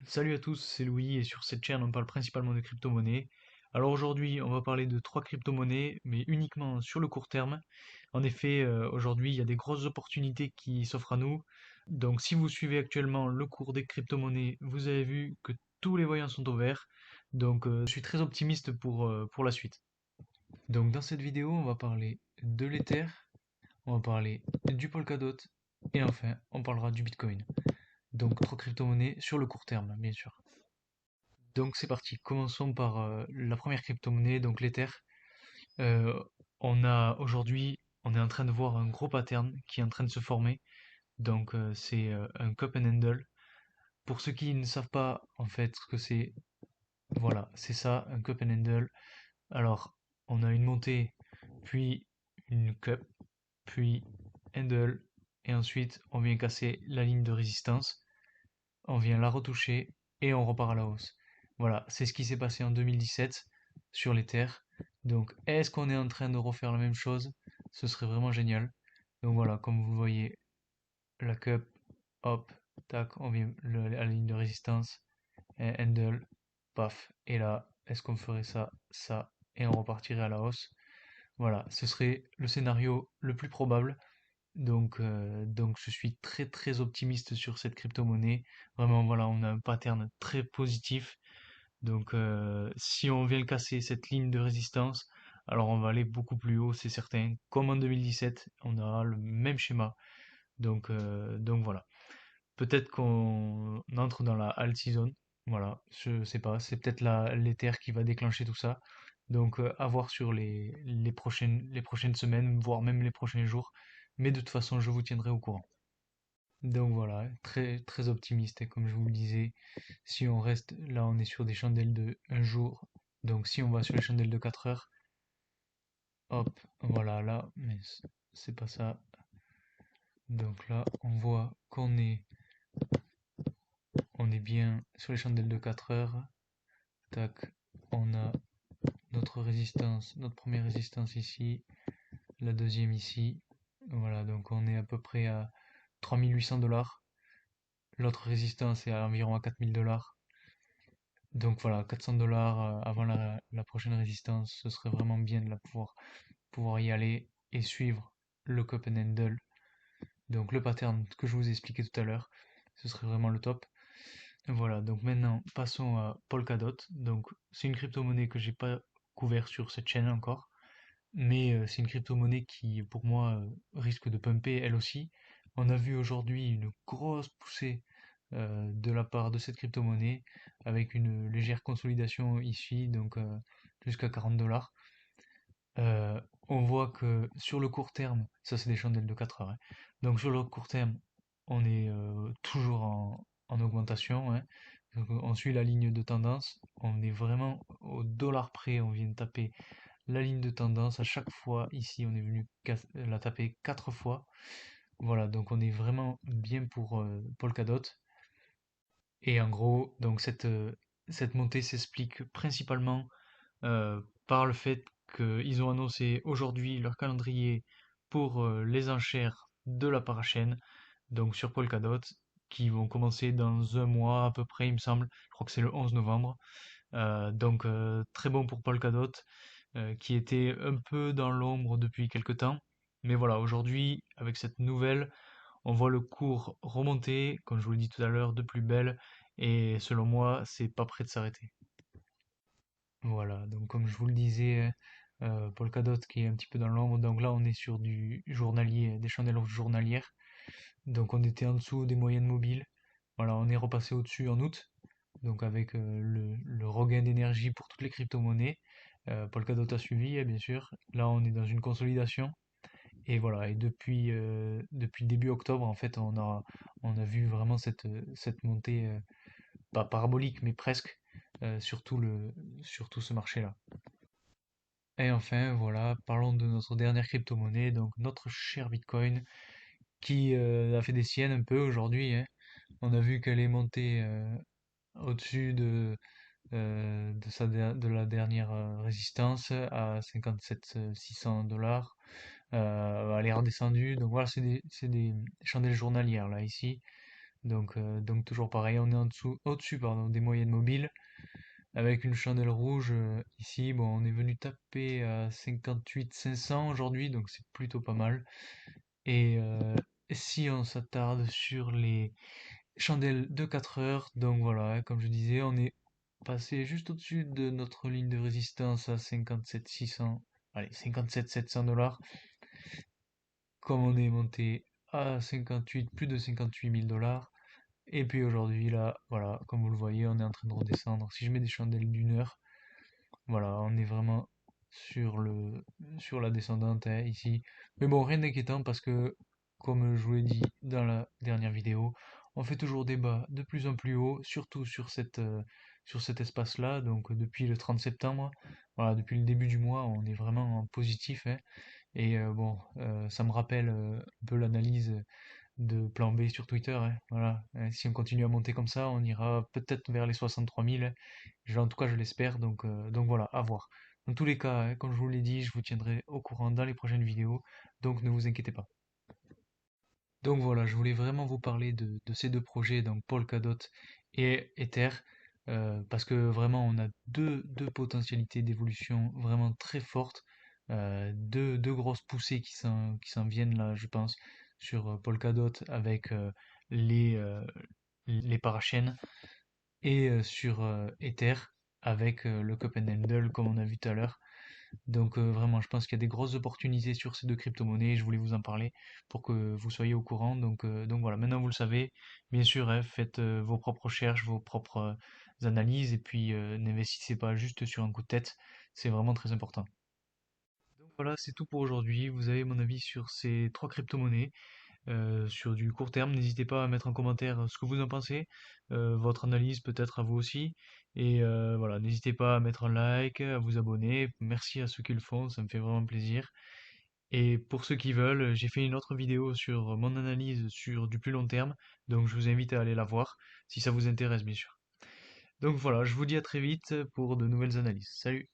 Salut à tous, c'est Louis et sur cette chaîne on parle principalement de crypto-monnaies. Alors aujourd'hui on va parler de trois crypto-monnaies mais uniquement sur le court terme. En effet aujourd'hui il y a des grosses opportunités qui s'offrent à nous. Donc si vous suivez actuellement le cours des crypto-monnaies, vous avez vu que tous les voyants sont au vert. Donc je suis très optimiste pour la suite. Donc dans cette vidéo on va parler de l'Ether, on va parler du Polkadot et enfin on parlera du Bitcoin. Donc trois crypto-monnaies sur le court terme bien sûr. Donc c'est parti, commençons par la première crypto-monnaie, donc l'Ether. Euh, on est en train de voir un gros pattern qui est en train de se former. Donc c'est un cup and handle. Pour ceux qui ne savent pas en fait ce que c'est, voilà, c'est ça, un cup and handle. Alors on a une montée, puis une cup, puis handle, et ensuite on vient casser la ligne de résistance, on vient la retoucher et on repart à la hausse. Voilà, c'est ce qui s'est passé en 2017 sur les terres. Donc, est-ce qu'on est en train de refaire la même chose? Ce serait vraiment génial. Donc voilà, comme vous voyez, la cup, hop, tac, on vient à la ligne de résistance, un handle, paf. Et là, est-ce qu'on ferait ça, ça, et on repartirait à la hausse? Voilà, ce serait le scénario le plus probable. Donc je suis très très optimiste sur cette crypto-monnaie. Vraiment, voilà, on a un pattern très positif. Donc si on vient casser cette ligne de résistance, alors on va aller beaucoup plus haut, c'est certain. Comme en 2017, on aura le même schéma. Donc voilà. Peut-être qu'on entre dans la alt season. Voilà, je sais pas. C'est peut-être l'Ether qui va déclencher tout ça. Donc à voir sur les prochaines semaines, voire même les prochains jours. Mais de toute façon, je vous tiendrai au courant. Donc voilà, très très optimiste. Et comme je vous le disais, si on reste là, on est sur des chandelles de un jour. Donc si on va sur les chandelles de 4 heures, hop, voilà là, mais c'est pas ça. Donc là, on voit on est bien sur les chandelles de 4 heures. Tac, on a notre résistance, notre première résistance ici, la deuxième ici. Voilà, donc on est à peu près à 3 800 $. L'autre résistance est à environ à 4 000 $. Donc voilà, 400 $ avant la prochaine résistance, ce serait vraiment bien de pouvoir y aller et suivre le cup and handle. Donc le pattern que je vous ai expliqué tout à l'heure, ce serait vraiment le top. Voilà, donc maintenant passons à Polkadot. Donc c'est une crypto-monnaie que j'ai pas couvert sur cette chaîne encore, mais c'est une crypto-monnaie qui pour moi risque de pumper elle aussi. On a vu aujourd'hui une grosse poussée de la part de cette crypto-monnaie avec une légère consolidation ici, donc jusqu'à 40 $. Euh, on voit que sur le court terme, ça c'est des chandelles de 4 heures, hein. Donc sur le court terme, on est toujours en augmentation, hein. Donc, on suit la ligne de tendance, on est vraiment au dollar près, on vient de taper la ligne de tendance à chaque fois. Ici, on est venu la taper 4 fois. Voilà, donc on est vraiment bien pour Polkadot. Et en gros, donc cette montée s'explique principalement par le fait qu'ils ont annoncé aujourd'hui leur calendrier pour les enchères de la parachaîne, donc sur Polkadot, qui vont commencer dans un mois à peu près, il me semble. Je crois que c'est le 11 novembre. Donc très bon pour Polkadot, qui était un peu dans l'ombre depuis quelque temps. Mais voilà, aujourd'hui, avec cette nouvelle, on voit le cours remonter, comme je vous l'ai dit tout à l'heure, de plus belle. Et selon moi, c'est pas prêt de s'arrêter. Voilà, donc comme je vous le disais, Polkadot qui est un petit peu dans l'ombre, donc là on est sur du journalier, des chandelles journalières, donc on était en dessous des moyennes mobiles, voilà, on est repassé au-dessus en août, donc avec le regain d'énergie pour toutes les crypto-monnaies. Polkadot a suivi, bien sûr, là on est dans une consolidation, et voilà, et depuis le début octobre, en fait, on a vu vraiment cette montée, pas parabolique, mais presque, sur tout ce marché-là. Et enfin, voilà, parlons de notre dernière crypto-monnaie, donc notre cher Bitcoin, qui a fait des siennes un peu aujourd'hui, hein. On a vu qu'elle est montée au-dessus de la dernière résistance à 57 600 $. Elle est redescendue, donc voilà, c'est des chandelles journalières là ici. Donc toujours pareil, on est en dessous, au-dessus pardon, des moyennes mobiles avec une chandelle rouge ici. Bon, on est venu taper à 58 500 aujourd'hui, donc c'est plutôt pas mal. Et si on s'attarde sur les chandelles de 4 heures, donc voilà, hein, comme je disais, on est passé juste au-dessus de notre ligne de résistance à 57 600, allez, 57 700 $. Comme on est monté à 58, plus de 58 000 $. Et puis aujourd'hui, là, voilà, comme vous le voyez, on est en train de redescendre. Si je mets des chandelles d'1 heure, voilà, on est vraiment sur la descendante hein, ici. Mais bon, rien d'inquiétant parce que, comme je vous l'ai dit dans la dernière vidéo, on fait toujours des bas de plus en plus haut, surtout sur cet espace-là. Donc depuis le 30 septembre, voilà, depuis le début du mois, on est vraiment en positif, hein. Et bon, ça me rappelle un peu l'analyse de plan B sur Twitter, hein, voilà. Si on continue à monter comme ça, on ira peut-être vers les 63 000, hein. En tout cas, je l'espère. Donc voilà, à voir. Dans tous les cas, hein, comme je vous l'ai dit, je vous tiendrai au courant dans les prochaines vidéos. Donc ne vous inquiétez pas. Donc voilà, je voulais vraiment vous parler de ces deux projets, donc Polkadot et Ether, parce que vraiment on a deux potentialités d'évolution vraiment très fortes, deux grosses poussées qui s'en viennent là, je pense, sur Polkadot avec les parachaînes et sur Ether avec le cup and handle comme on a vu tout à l'heure. Donc vraiment, je pense qu'il y a des grosses opportunités sur ces deux crypto-monnaies et je voulais vous en parler pour que vous soyez au courant. Donc voilà, maintenant vous le savez. Bien sûr, hein, faites vos propres recherches, vos propres analyses et puis n'investissez pas juste sur un coup de tête. C'est vraiment très important. Donc voilà, c'est tout pour aujourd'hui. Vous avez mon avis sur ces trois crypto-monnaies. Sur du court terme. N'hésitez pas à mettre en commentaire ce que vous en pensez, votre analyse peut-être à vous aussi. Et voilà, n'hésitez pas à mettre un like, à vous abonner. Merci à ceux qui le font, ça me fait vraiment plaisir. Et pour ceux qui veulent, j'ai fait une autre vidéo sur mon analyse sur du plus long terme, donc je vous invite à aller la voir si ça vous intéresse bien sûr. Donc voilà, je vous dis à très vite pour de nouvelles analyses. Salut!